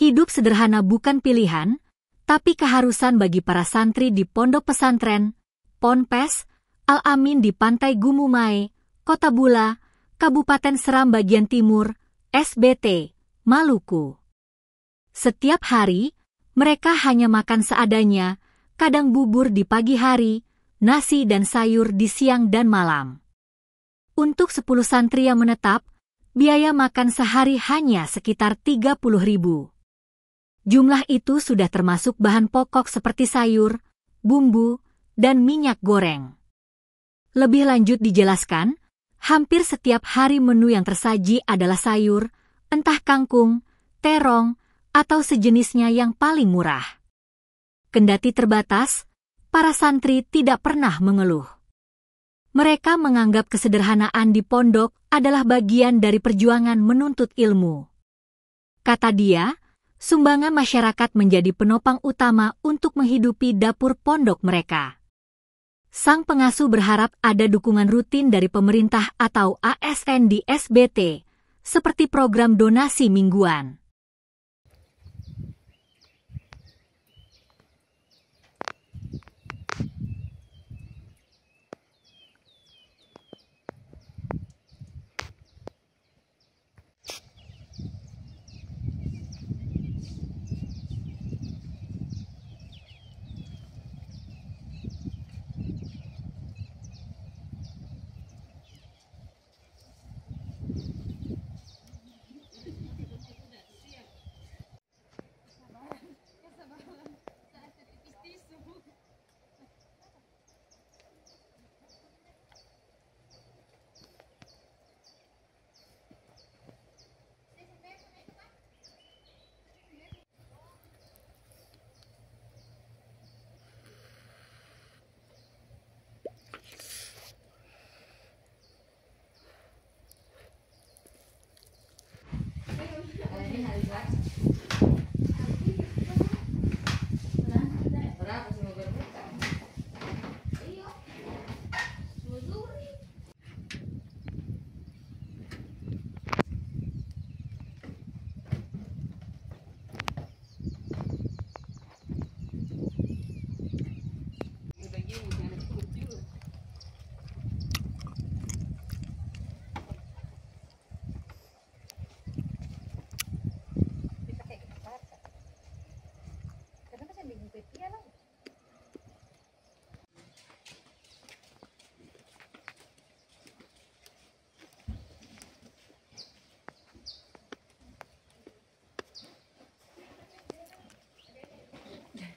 Hidup sederhana bukan pilihan, tapi keharusan bagi para santri di Pondok Pesantren Ponpes Al-Amin di Pantai Gumumae, Kota Bula, Kabupaten Seram Bagian Timur, SBT, Maluku. Setiap hari, mereka hanya makan seadanya, kadang bubur di pagi hari, nasi dan sayur di siang dan malam. Untuk 10 santri yang menetap, biaya makan sehari hanya sekitar 30.000. Jumlah itu sudah termasuk bahan pokok seperti sayur, bumbu, dan minyak goreng. Lebih lanjut dijelaskan, hampir setiap hari menu yang tersaji adalah sayur, entah kangkung, terong, atau sejenisnya yang paling murah. Kendati terbatas, para santri tidak pernah mengeluh. Mereka menganggap kesederhanaan di pondok adalah bagian dari perjuangan menuntut ilmu. Kata dia, sumbangan masyarakat menjadi penopang utama untuk menghidupi dapur pondok mereka. Sang pengasuh berharap ada dukungan rutin dari pemerintah atau ASN di SBT, seperti program donasi mingguan.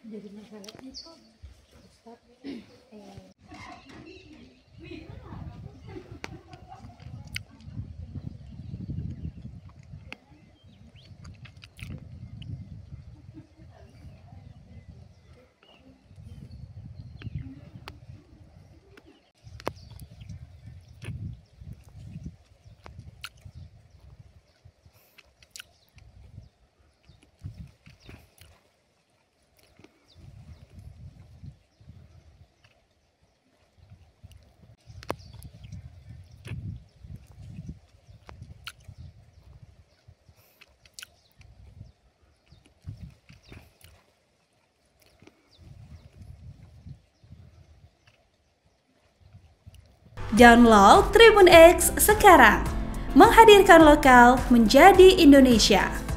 Jadi masalahnya kok Ustaz, download Tribun X sekarang, menghadirkan lokal menjadi Indonesia.